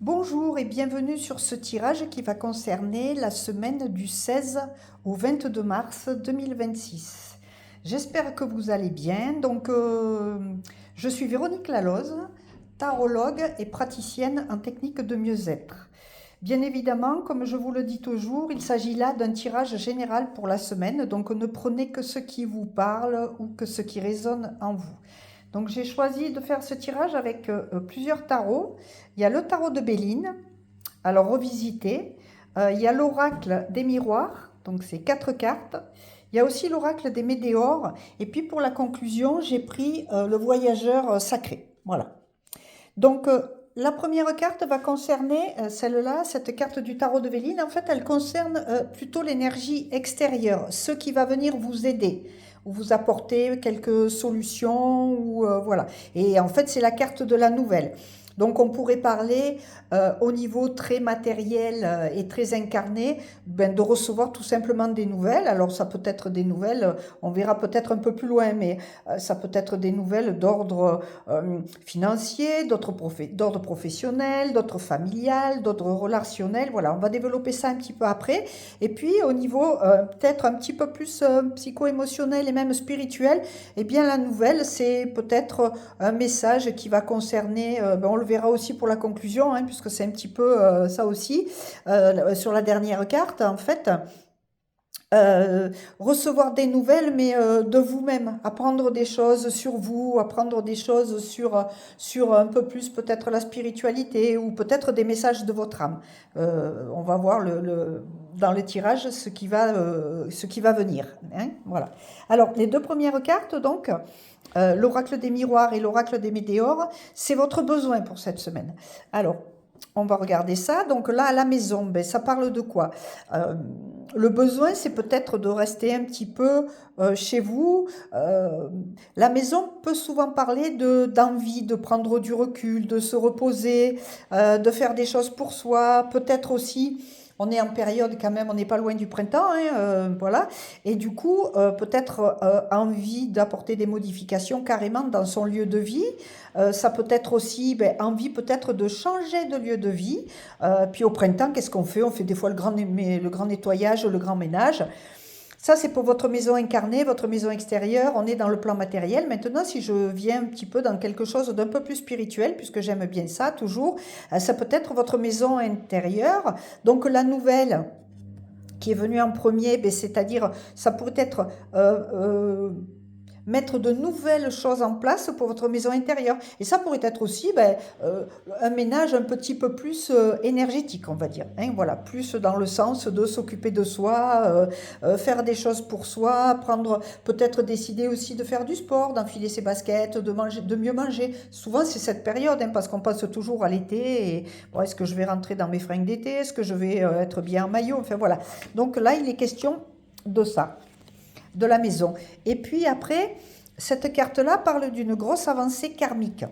Bonjour et bienvenue sur ce tirage qui va concerner la semaine du 16 au 22 mars 2026. J'espère que vous allez bien. Je suis Véronique Laloze, tarologue et praticienne en technique de mieux-être. Bien évidemment, comme je vous le dis toujours, il s'agit là d'un tirage général pour la semaine, donc ne prenez que ce qui vous parle ou que ce qui résonne en vous. Donc j'ai choisi de faire ce tirage avec plusieurs tarots. Il y a le tarot de Béline, alors revisité. Il y a l'oracle des miroirs, donc c'est 4 cartes. Il y a aussi l'oracle des météores. Et puis pour la conclusion, j'ai pris le voyageur sacré. Voilà. Donc la première carte va concerner celle-là, cette carte du tarot de Béline. En fait, elle concerne plutôt l'énergie extérieure, ce qui va venir vous aider ou vous apporter quelques solutions ou voilà. Et en fait, c'est la carte de la nouvelle. Donc on pourrait parler au niveau très matériel et très incarné de recevoir tout simplement des nouvelles. Alors ça peut être des nouvelles, on verra peut-être un peu plus loin, mais ça peut être des nouvelles d'ordre financier, d'ordre professionnel, d'ordre familial, d'ordre relationnel. Voilà, on va développer ça un petit peu après. Et puis au niveau peut-être un petit peu plus psycho-émotionnel et même spirituel, eh bien la nouvelle, c'est peut-être un message qui va concerner, on le verra aussi pour la conclusion, hein, puisque c'est un petit peu ça aussi, sur la dernière carte, en fait. Recevoir des nouvelles, mais de vous-même, apprendre des choses sur vous, apprendre des choses sur un peu plus peut-être la spiritualité ou peut-être des messages de votre âme. On va voir dans le tirage ce qui va venir. Hein, voilà. Alors, les deux premières cartes, donc, l'oracle des miroirs et l'oracle des météores, c'est votre besoin pour cette semaine. Alors, on va regarder ça. Donc là, à la maison, ben, ça parle de quoi? Le besoin, c'est peut-être de rester un petit peu chez vous. La maison peut souvent parler d'envie, de prendre du recul, de se reposer, de faire des choses pour soi. Peut-être aussi, on est en période quand même, on n'est pas loin du printemps, hein, voilà. Et du coup, peut-être envie d'apporter des modifications carrément dans son lieu de vie. Ça peut être aussi envie peut-être de changer de lieu de vie. Puis au printemps, qu'est-ce qu'on fait? On fait des fois le grand nettoyage, le grand ménage. Ça, c'est pour votre maison incarnée, votre maison extérieure. On est dans le plan matériel. Maintenant, si je viens un petit peu dans quelque chose d'un peu plus spirituel, puisque j'aime bien ça toujours, ça peut être votre maison intérieure. Donc la nouvelle qui est venue en premier, c'est-à-dire ça pourrait être mettre de nouvelles choses en place pour votre maison intérieure. Et ça pourrait être aussi un ménage un petit peu plus énergétique, on va dire. Hein, voilà, plus dans le sens de s'occuper de soi, faire des choses pour soi, prendre, peut-être décider aussi de faire du sport, d'enfiler ses baskets, de manger, de mieux manger. Souvent, c'est cette période, hein, parce qu'on passe toujours à l'été. Et bon, est-ce que je vais rentrer dans mes fringues d'été? Est-ce que je vais être bien en maillot? Enfin voilà. Donc là, il est question de ça, de la maison. Et puis après, cette carte-là parle d'une grosse avancée karmique.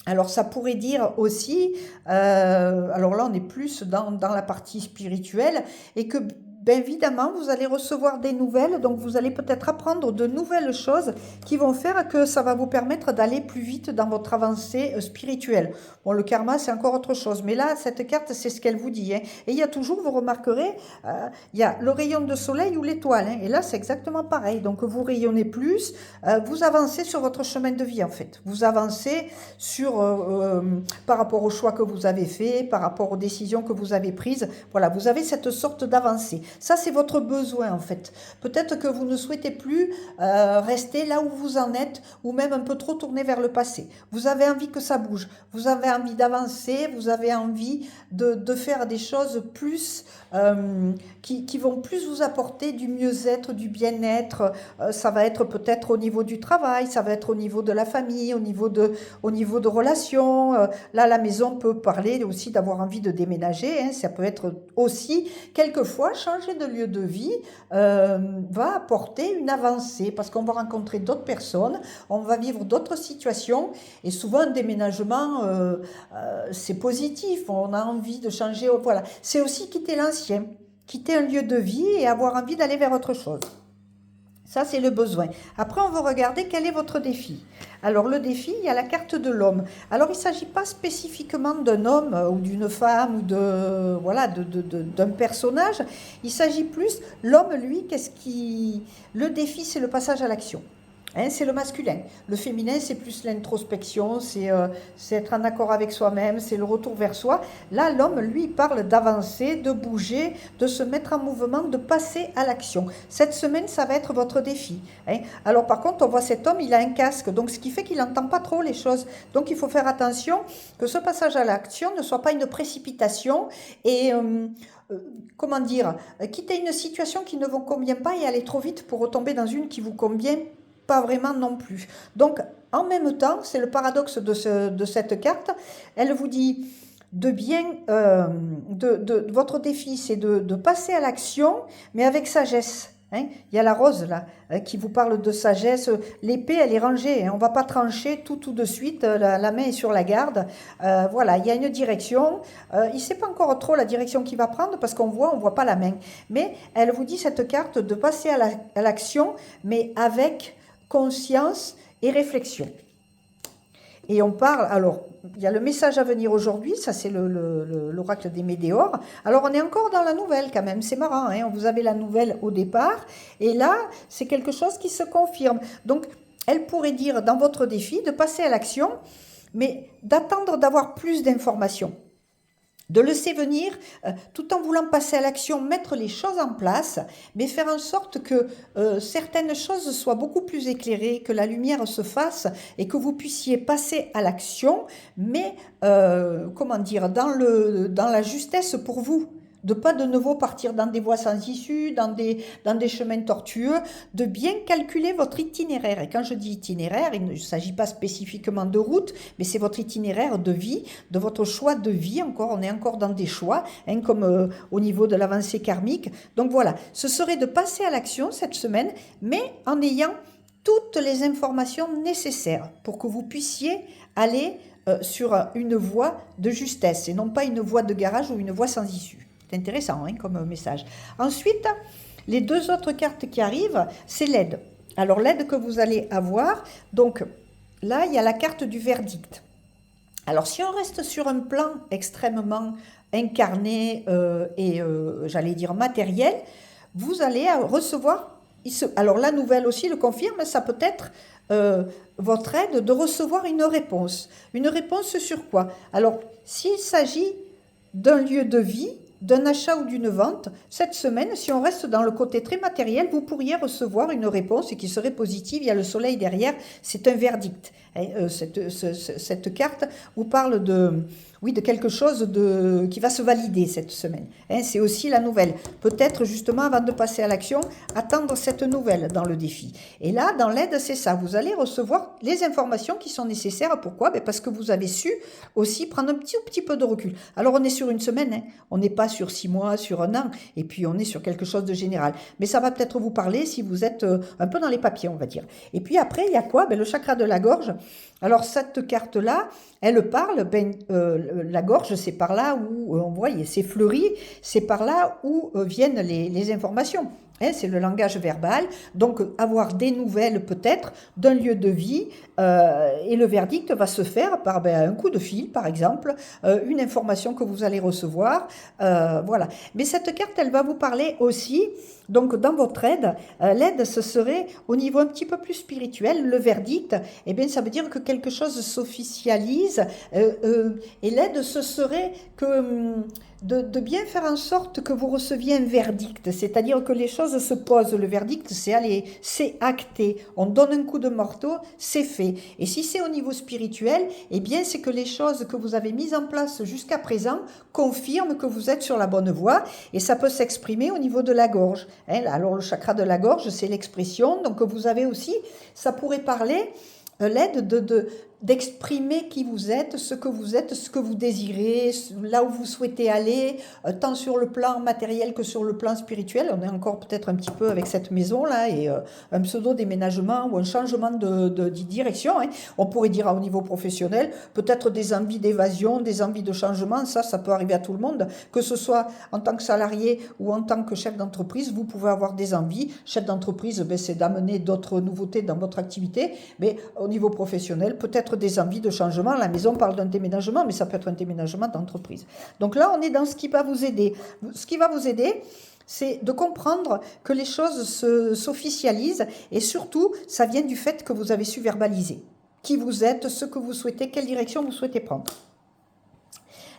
Alors ça pourrait dire aussi, alors là on est plus dans la partie spirituelle, et que bien évidemment vous allez recevoir des nouvelles, donc vous allez peut-être apprendre de nouvelles choses qui vont faire que ça va vous permettre d'aller plus vite dans votre avancée spirituelle. Bon, le karma c'est encore autre chose, mais là cette carte c'est ce qu'elle vous dit. Hein. Et il y a toujours, vous remarquerez, il y a le rayon de soleil ou l'étoile, hein, et là c'est exactement pareil, donc vous rayonnez plus, vous avancez sur votre chemin de vie en fait, vous avancez par rapport aux choix que vous avez faits, par rapport aux décisions que vous avez prises. Voilà, vous avez cette sorte d'avancée. Ça, c'est votre besoin en fait. Peut-être que vous ne souhaitez plus rester là où vous en êtes ou même un peu trop tourner vers le passé. Vous avez envie que ça bouge. Vous avez envie d'avancer. Vous avez envie de faire des choses plus qui vont plus vous apporter du mieux-être, du bien-être. Ça va être peut-être au niveau du travail, ça va être au niveau de la famille, au niveau de relations. Là, la maison peut parler aussi d'avoir envie de déménager. Hein. Ça peut être aussi, quelquefois, changer de lieu de vie va apporter une avancée parce qu'on va rencontrer d'autres personnes, on va vivre d'autres situations et souvent un déménagement, c'est positif. On a envie de changer. Voilà. C'est aussi quitter l'ancien, quitter un lieu de vie et avoir envie d'aller vers autre chose. Ça, c'est le besoin. Après, on va regarder quel est votre défi. Alors, le défi, il y a la carte de l'homme. Alors, il ne s'agit pas spécifiquement d'un homme ou d'une femme ou voilà, d'un personnage. Il s'agit plus, l'homme, lui, qu'est-ce qui... Le défi, c'est le passage à l'action. Hein, c'est le masculin. Le féminin, c'est plus l'introspection, c'est être en accord avec soi-même, c'est le retour vers soi. Là, l'homme, lui, il parle d'avancer, de bouger, de se mettre en mouvement, de passer à l'action. Cette semaine, ça va être votre défi. Hein. Alors, par contre, on voit cet homme, il a un casque, donc ce qui fait qu'il n'entend pas trop les choses. Donc, il faut faire attention que ce passage à l'action ne soit pas une précipitation et... comment dire, quitter une situation qui ne vous convient pas et aller trop vite pour retomber dans une qui vous convient pas vraiment non plus. Donc, en même temps, c'est le paradoxe de cette carte, elle vous dit de bien, votre défi, c'est de passer à l'action, mais avec sagesse. Hein. Il y a la rose là, qui vous parle de sagesse. L'épée, elle est rangée, hein. On ne va pas trancher tout de suite, la main est sur la garde. Voilà, il y a une direction. Il ne sait pas encore trop la direction qu'il va prendre parce on voit pas la main. Mais elle vous dit, cette carte, de passer à l'action, mais avec conscience et réflexion. Et on parle, alors, il y a le message à venir aujourd'hui, ça c'est l'oracle des météores. Alors on est encore dans la nouvelle quand même, c'est marrant, hein, vous avez la nouvelle au départ, et là, c'est quelque chose qui se confirme. Donc, elle pourrait dire dans votre défi de passer à l'action, mais d'attendre d'avoir plus d'informations. De laisser venir, tout en voulant passer à l'action, mettre les choses en place, mais faire en sorte que certaines choses soient beaucoup plus éclairées, que la lumière se fasse et que vous puissiez passer à l'action, mais comment dire, dans la justesse pour vous. De pas de nouveau partir dans des voies sans issue, dans des chemins tortueux, de bien calculer votre itinéraire. Et quand je dis itinéraire, il ne s'agit pas spécifiquement de route, mais c'est votre itinéraire de vie, de votre choix de vie. Encore, on est encore dans des choix, hein, comme au niveau de l'avancée karmique. Donc voilà, ce serait de passer à l'action cette semaine, mais en ayant toutes les informations nécessaires pour que vous puissiez aller sur une voie de justesse et non pas une voie de garage ou une voie sans issue. C'est intéressant, hein, comme message. Ensuite, les deux autres cartes qui arrivent, c'est l'aide. Alors, l'aide que vous allez avoir, donc là, il y a la carte du verdict. Alors, si on reste sur un plan extrêmement incarné et, j'allais dire, matériel, vous allez recevoir... Alors, la nouvelle aussi le confirme, ça peut être votre aide de recevoir une réponse. Une réponse sur quoi? Alors, s'il s'agit d'un lieu de vie, d'un achat ou d'une vente, cette semaine, si on reste dans le côté très matériel, vous pourriez recevoir une réponse qui serait positive. Il y a le soleil derrière, c'est un verdict. Cette carte vous parle de quelque chose qui va se valider cette semaine. C'est aussi la nouvelle. Peut-être justement, avant de passer à l'action, attendre cette nouvelle dans le défi. Et là, dans l'aide, c'est ça. Vous allez recevoir les informations qui sont nécessaires. Pourquoi? Parce que vous avez su aussi prendre un petit peu de recul. Alors, on est sur une semaine, hein. On n'est pas sur 6 mois, sur un an, et puis on est sur quelque chose de général. Mais ça va peut-être vous parler si vous êtes un peu dans les papiers, on va dire. Et puis après, il y a quoi? Le chakra de la gorge. Alors, cette carte-là, elle parle, la gorge, c'est par là où, on voit, c'est fleuri, c'est par là où viennent les informations. C'est le langage verbal, donc avoir des nouvelles peut-être d'un lieu de vie, et le verdict va se faire par un coup de fil, par exemple, une information que vous allez recevoir, voilà. Mais cette carte, elle va vous parler aussi, donc dans votre aide, l'aide, ce serait au niveau un petit peu plus spirituel, le verdict, eh bien ça veut dire que quelque chose s'officialise, et l'aide, ce serait que... De bien faire en sorte que vous receviez un verdict, c'est-à-dire que les choses se posent. Le verdict, c'est acté. On donne un coup de marteau, c'est fait. Et si c'est au niveau spirituel, eh bien, c'est que les choses que vous avez mises en place jusqu'à présent confirment que vous êtes sur la bonne voie, et ça peut s'exprimer au niveau de la gorge. Alors, le chakra de la gorge, c'est l'expression. Donc, vous avez aussi, ça pourrait parler... l'aide d'exprimer qui vous êtes, ce que vous désirez, là où vous souhaitez aller, tant sur le plan matériel que sur le plan spirituel. On est encore peut-être un petit peu avec cette maison-là et un pseudo-déménagement ou un changement de direction. Hein. On pourrait dire au niveau professionnel, peut-être des envies d'évasion, des envies de changement, ça peut arriver à tout le monde, que ce soit en tant que salarié ou en tant que chef d'entreprise, vous pouvez avoir des envies. Chef d'entreprise, ben, c'est d'amener d'autres nouveautés dans votre activité, mais au niveau professionnel, peut-être des envies de changement. La maison parle d'un déménagement, mais ça peut être un déménagement d'entreprise. Donc là, on est dans ce qui va vous aider. Ce qui va vous aider, c'est de comprendre que les choses s'officialisent et surtout, ça vient du fait que vous avez su verbaliser qui vous êtes, ce que vous souhaitez, quelle direction vous souhaitez prendre.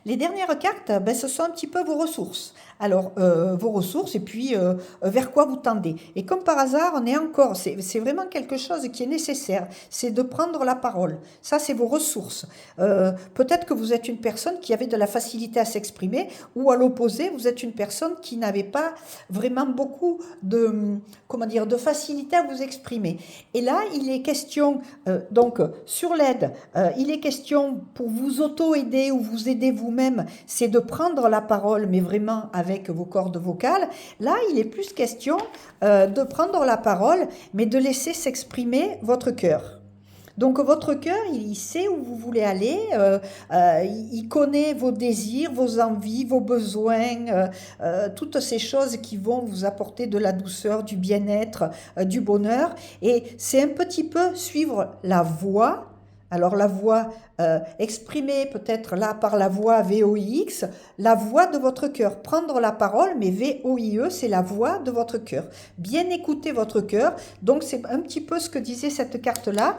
Les dernières cartes, ben, ce sont un petit peu vos ressources. Alors, vos ressources et puis vers quoi vous tendez. Et comme par hasard, on est encore, c'est vraiment quelque chose qui est nécessaire, c'est de prendre la parole. Ça, c'est vos ressources. Peut-être que vous êtes une personne qui avait de la facilité à s'exprimer ou à l'opposé, vous êtes une personne qui n'avait pas vraiment beaucoup de, comment dire, de facilité à vous exprimer. Et là, il est question, donc, sur l'aide, il est question pour vous auto-aider ou vous aider vous-même, c'est de prendre la parole, mais vraiment avec vos cordes vocales. Là, il est plus question de prendre la parole, mais de laisser s'exprimer votre cœur. Donc votre cœur, il sait où vous voulez aller, il connaît vos désirs, vos envies, vos besoins, toutes ces choses qui vont vous apporter de la douceur, du bien-être, du bonheur. Et c'est un petit peu suivre la voix. Alors la voix exprimée peut-être là par la voix VOIX, la voix de votre cœur. Prendre la parole, mais VOIE, c'est la voix de votre cœur. Bien écouter votre cœur. Donc c'est un petit peu ce que disait cette carte-là.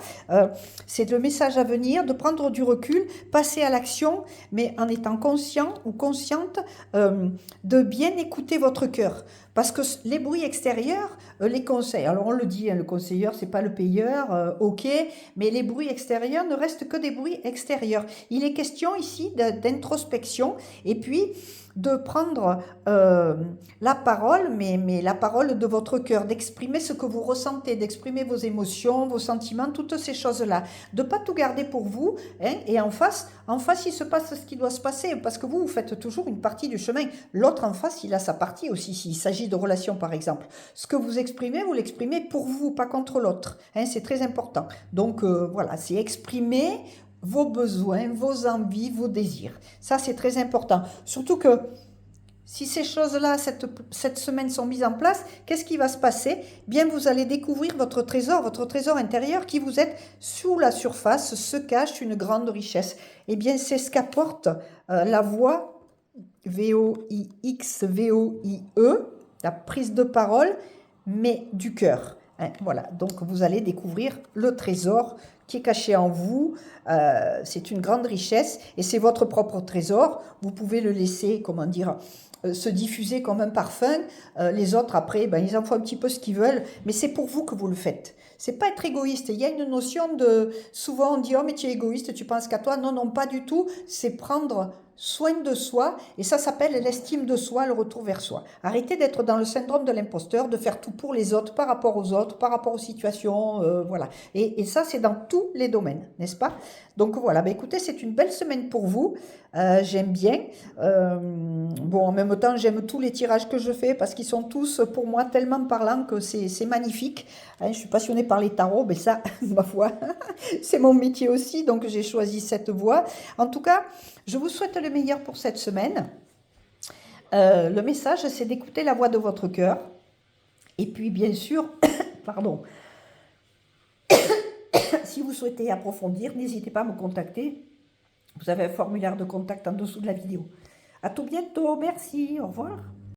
C'est le message à venir, de prendre du recul, passer à l'action, mais en étant conscient ou consciente de bien écouter votre cœur. Parce que les bruits extérieurs, les conseils, alors on le dit, hein, le conseilleur, c'est pas le payeur, ok, mais les bruits extérieurs ne restent que des bruits extérieurs. Il est question ici d'introspection et puis de prendre la parole, mais la parole de votre cœur, d'exprimer ce que vous ressentez, d'exprimer vos émotions, vos sentiments, toutes ces choses-là. De ne pas tout garder pour vous, hein, et en face, il se passe ce qui doit se passer, parce que vous faites toujours une partie du chemin. L'autre en face, il a sa partie aussi, s'il s'agit de relations par exemple. Ce que vous l'exprimez pour vous, pas contre l'autre. Hein, c'est très important. Donc voilà, c'est exprimer vos besoins, vos envies, vos désirs. Ça, c'est très important. Surtout que si ces choses-là, cette semaine sont mises en place, qu'est-ce qui va se passer? Bien, vous allez découvrir votre trésor intérieur qui vous êtes sous la surface, se cache une grande richesse. Eh bien, c'est ce qu'apporte la voix VOIX, VOIE, la prise de parole, mais du cœur. Hein, voilà, donc vous allez découvrir le trésor qui est caché en vous. C'est une grande richesse et c'est votre propre trésor. Vous pouvez le laisser, comment dire, se diffuser comme un parfum. Les autres, après, ben, ils en font un petit peu ce qu'ils veulent, mais c'est pour vous que vous le faites. C'est pas être égoïste. Il y a une notion de... Souvent, on dit, oh, mais tu es égoïste, tu penses qu'à toi. Non, non, pas du tout. C'est prendre soin de soi, et ça s'appelle l'estime de soi, le retour vers soi. Arrêtez d'être dans le syndrome de l'imposteur, de faire tout pour les autres, par rapport aux situations, voilà. Et ça, c'est dans tous les domaines, n'est-ce pas? Donc voilà, ben écoutez, c'est une belle semaine pour vous. J'aime bien. Bon, en même temps, j'aime tous les tirages que je fais parce qu'ils sont tous, pour moi, tellement parlants que c'est magnifique. Hein, je suis passionnée par les tarots, mais ça, ma foi, c'est mon métier aussi, donc j'ai choisi cette voie. En tout cas, je vous souhaite le meilleur pour cette semaine. Le message, c'est d'écouter la voix de votre cœur. Et puis, bien sûr, pardon, si vous souhaitez approfondir, n'hésitez pas à me contacter. Vous avez un formulaire de contact en dessous de la vidéo. À tout bientôt, merci, au revoir.